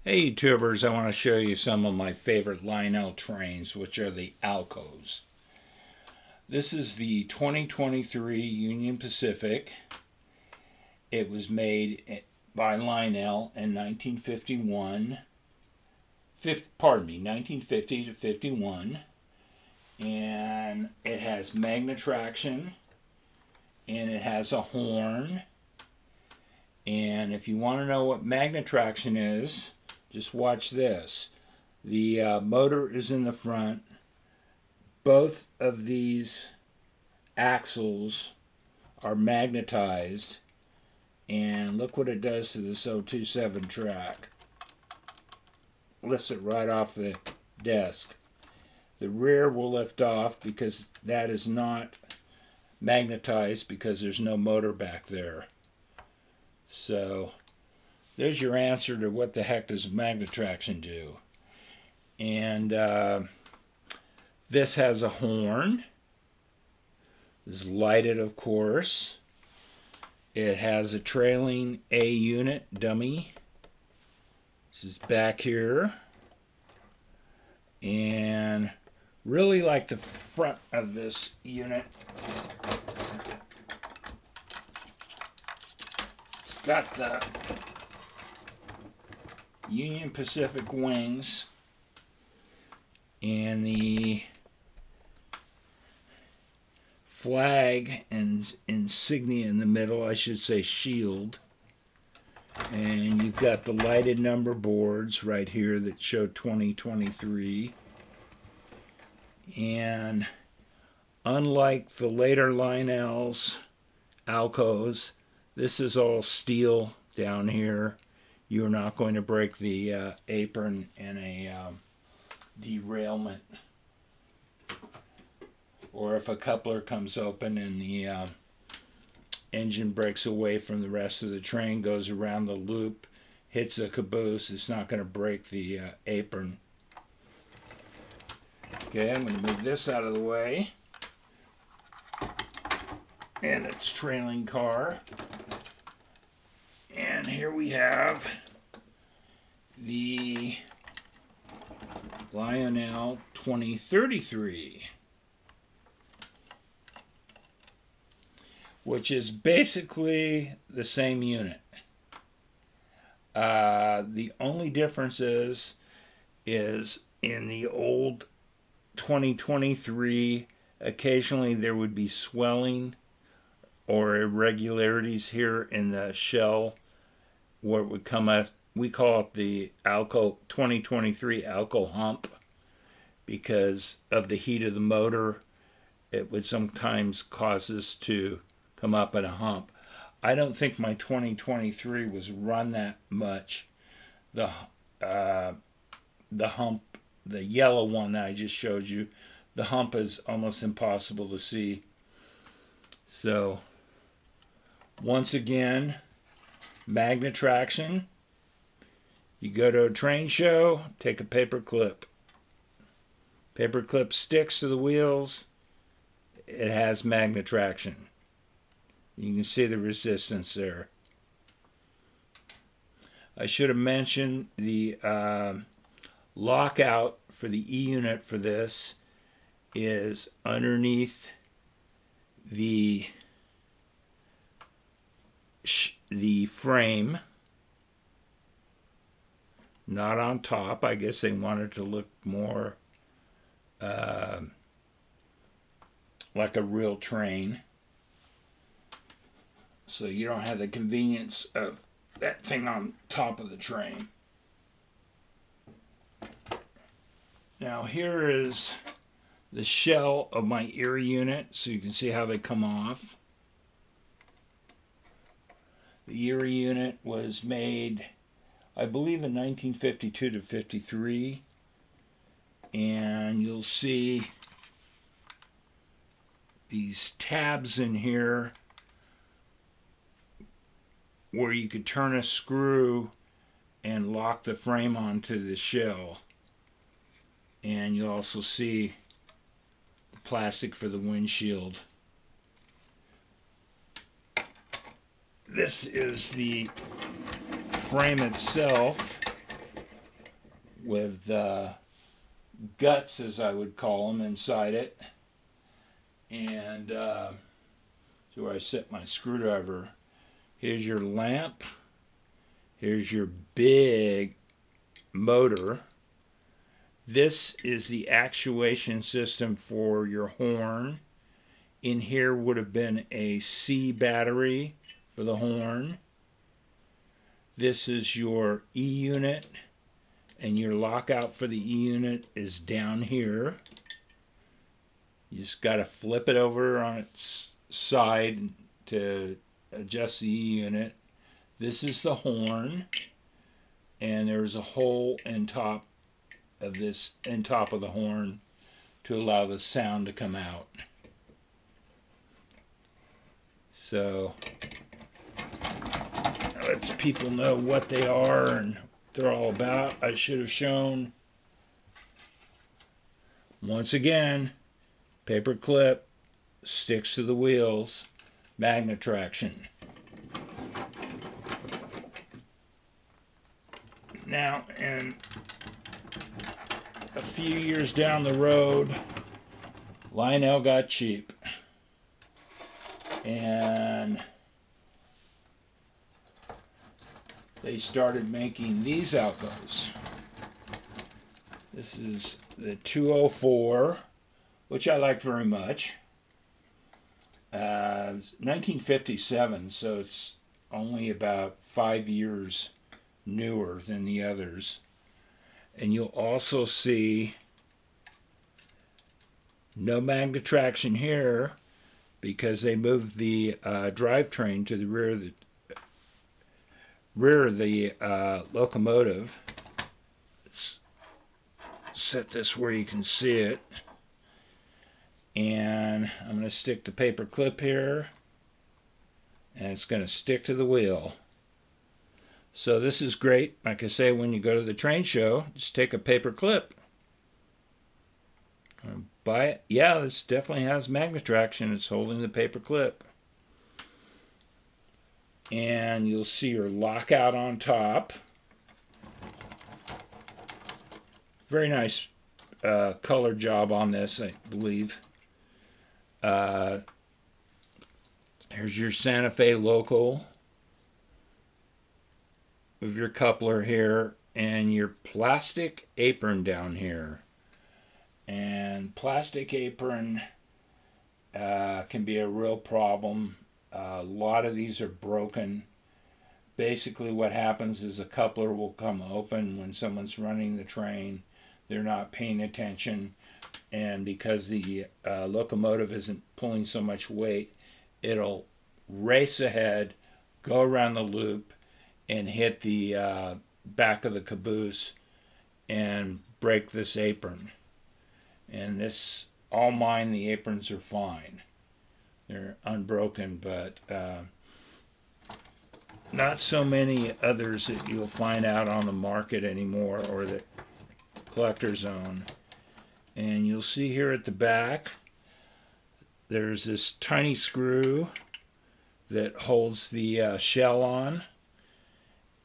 Hey YouTubers, I want to show you some of my favorite Lionel trains, which are the Alcos. This is the 2023 Union Pacific. It was made by Lionel in 1950 to 51. And it has Magnetraction, and it has a horn. And if you want to know what Magnetraction is, just watch this. The motor is in the front. Both of these axles are magnetized. And look what it does to this 027 track. Lifts it right off the desk. The rear will lift off because that is not magnetized because there's no motor back there. So there's your answer to what the heck does Magnetraction do. And this has a horn. It's lighted, of course. It has a trailing A unit dummy. This is back here. And really like the front of this unit. It's got the Union Pacific wings and the flag and insignia in the middle, I should say shield. And you've got the lighted number boards right here that show 2023. And unlike the later Lionel's, Alcos, this is all steel down here. You're not going to break the apron in a derailment. Or if a coupler comes open and the engine breaks away from the rest of the train, goes around the loop, hits a caboose, it's not going to break the apron. Okay, I'm going to move this out of the way. And it's trailing car. And here we have the Lionel 2033, which is basically the same unit. The only difference is in the old 2023, occasionally there would be swelling or irregularities here in the shell where it would come out. We call it the Alco 2023 Alco hump because of the heat of the motor. It would sometimes cause this to come up in a hump. I don't think my 2023 was run that much. The hump, the yellow one that I just showed you, the hump is almost impossible to see. So once again, Magnatraction. You go to a train show, take a paper clip. Paper clip sticks to the wheels. It has Magnatraction. You can see the resistance there. I should have mentioned the lockout for the E unit for this is underneath the frame, not on top. I guess they wanted to look more like a real train, so you don't have the convenience of that thing on top of the train. Now here is the shell of my Erie unit, so you can see how they come off. The Erie unit was made, I believe, in 1952 to 53, and you'll see these tabs in here where you could turn a screw and lock the frame onto the shell. And you'll also see the plastic for the windshield. This is the frame itself. with guts, as I would call them, inside it. And so where I set my screwdriver. Here's your lamp. Here's your big motor. This is the actuation system for your horn. In here would have been a C battery for the horn. This is your E unit, and your lockout for the E unit is down here. You just got to flip it over on its side to adjust the E unit. This is the horn, and there's a hole in top of the horn to allow the sound to come out. So that lets people know what they are and what they're all about. I should have shown, once again, paper clip sticks to the wheels, Magnetraction. Now, and a few years down the road, Lionel got cheap, and they started making these Alcos. This is the 204, which I like very much. It's 1957, so it's only about 5 years newer than the others. And you'll also see no Magnetraction here because they moved the drivetrain to the rear of the locomotive. Let's set this where you can see it. And I'm going to stick the paper clip here, and it's going to stick to the wheel. So this is great. Like I say, when you go to the train show, just take a paper clip. Buy it. Yeah, this definitely has Magnetraction. It's holding the paper clip. And you'll see your lockout on top. Very nice color job on this, I believe. Here's your Santa Fe loco with your coupler here and your plastic apron down here. And plastic apron can be a real problem. A lot of these are broken. Basically what happens is a coupler will come open when someone's running the train. They're not paying attention, and because the locomotive isn't pulling so much weight, it'll race ahead, go around the loop, and hit the back of the caboose and break this apron. And this, all mine, the aprons are fine. They're unbroken, but not so many others that you'll find out on the market anymore, or that collector's own. And you'll see here at the back there's this tiny screw that holds the shell on,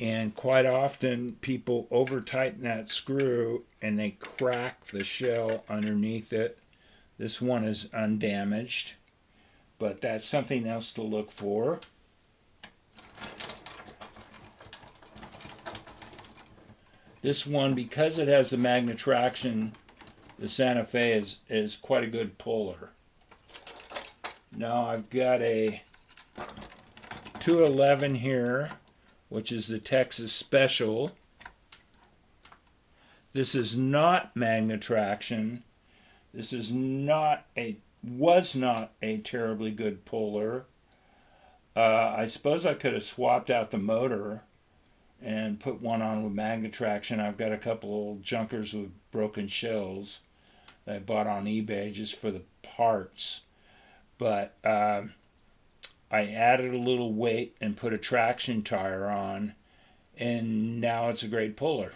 and quite often people over tighten that screw and they crack the shell underneath it. This one is undamaged, but that's something else to look for. This one, because it has the Magnetraction, the Santa Fe is quite a good puller. Now I've got a 211 here, which is the Texas Special. This is not Magnetraction. This is was not a terribly good puller. I suppose I could have swapped out the motor and put one on with Magnatraction. I've got a couple old junkers with broken shells that I bought on eBay just for the parts. But I added a little weight and put a traction tire on, and now it's a great puller.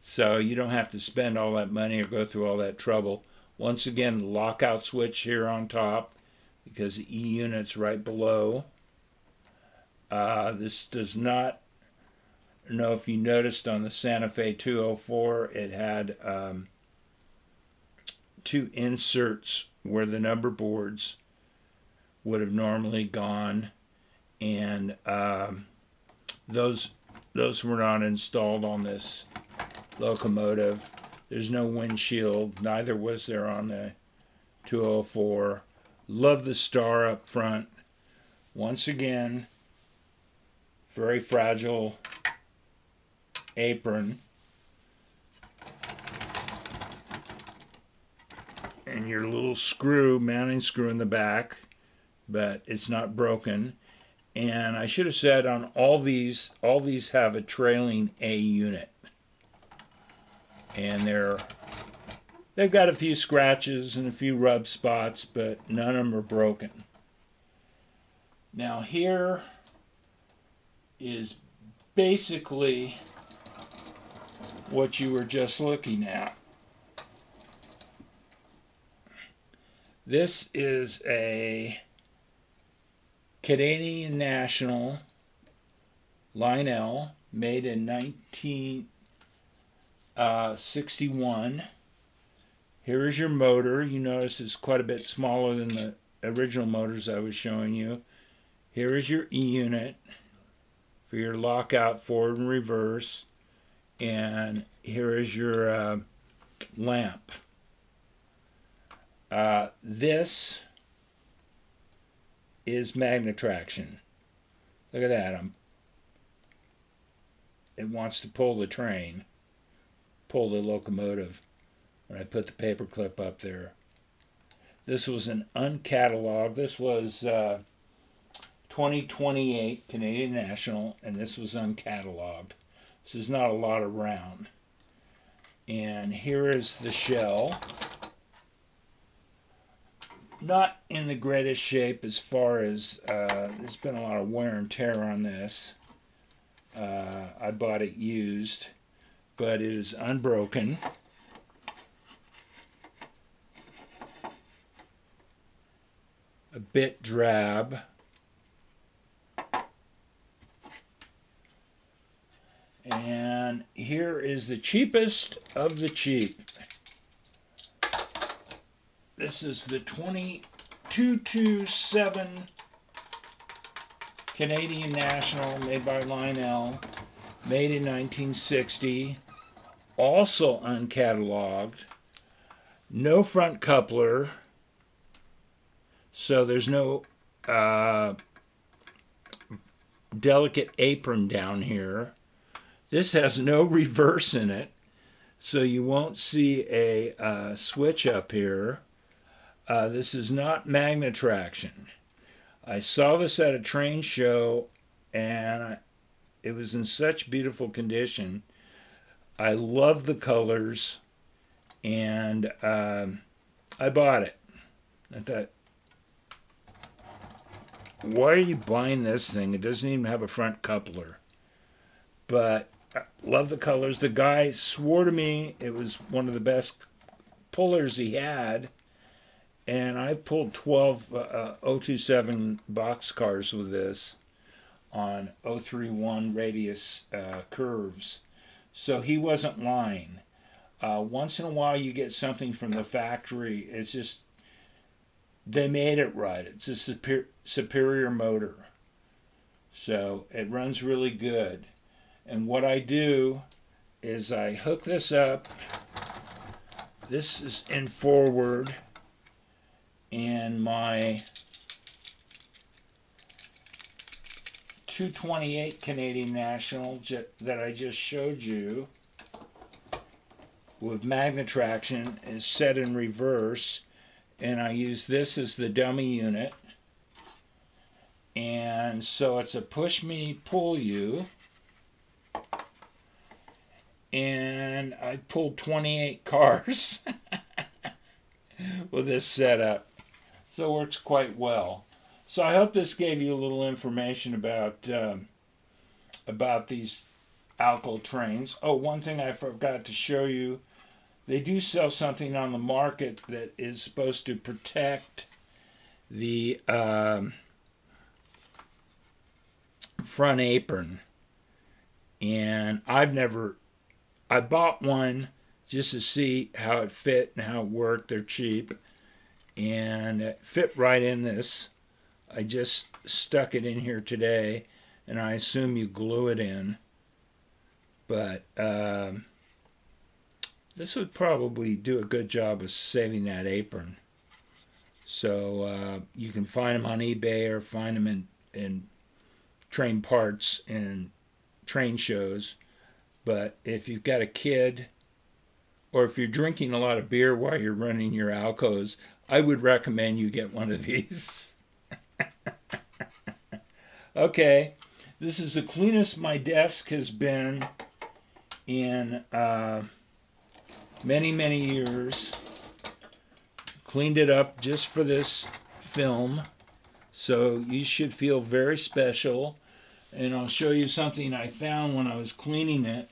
So you don't have to spend all that money or go through all that trouble. Once again, the lockout switch here on top, because the E unit's right below. This does not, know if you noticed on the Santa Fe 204, it had two inserts where the number boards would have normally gone, and those were not installed on this locomotive. There's no windshield, neither was there on the 204. Love the star up front. Once again, very fragile apron. And your little screw, mounting screw in the back, but it's not broken. And I should have said on all these have a trailing A unit. And they've got a few scratches and a few rub spots, but none of them are broken. Now here is basically what you were just looking at. This is a Canadian National Lionel, made in 1961. Here is your motor. You notice it's quite a bit smaller than the original motors I was showing you. Here is your E unit for your lockout forward and reverse. And here is your lamp. This is Magnetraction. Look at that. It wants to pull the train, pull the locomotive when I put the paper clip up there. This was an uncatalogued. This was 2028 Canadian National, and this was uncatalogued. So there's not a lot around. And here is the shell. Not in the greatest shape as far as, there's been a lot of wear and tear on this. I bought it used, but it is unbroken. A bit drab. And here is the cheapest of the cheap. This is the 227 Canadian National, made by Lionel, made in 1960, also uncatalogued, no front coupler, so there's no delicate apron down here. This has no reverse in it, so you won't see a switch up here. This is not Magnatraction. I saw this at a train show, and it was in such beautiful condition. I love the colors, and I bought it. I thought, why are you buying this thing? It doesn't even have a front coupler. But I love the colors. The guy swore to me it was one of the best pullers he had. And I've pulled 12 027 boxcars with this on 031 radius curves. So he wasn't lying. Once in a while you get something from the factory. It's just, they made it right. It's a superior motor. So it runs really good. And what I do is I hook this up. This is in forward. And my 228 Canadian National that I just showed you with Magnetraction is set in reverse, and I use this as the dummy unit. And so it's a push me, pull you, and I pulled 28 cars with this setup. So it works quite well. So I hope this gave you a little information about these Alco trains. Oh, one thing I forgot to show you. They do sell something on the market that is supposed to protect the front apron. And I bought one just to see how it fit and how it worked. They're cheap, and it fit right in this. I just stuck it in here today, and I assume you glue it in. But this would probably do a good job of saving that apron. So you can find them on eBay or find them in train parts and train shows. But if you've got a kid, or if you're drinking a lot of beer while you're running your Alcos, I would recommend you get one of these. Okay, this is the cleanest my desk has been in many, many years. Cleaned it up just for this film, so you should feel very special. And I'll show you something I found when I was cleaning it.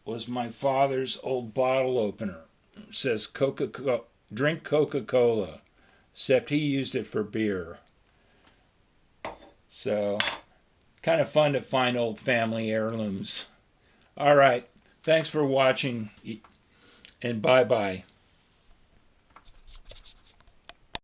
Was my father's old bottle opener. It says drink Coca-Cola, except he used it for beer. So kind of fun to find old family heirlooms. All right, thanks for watching, and bye-bye.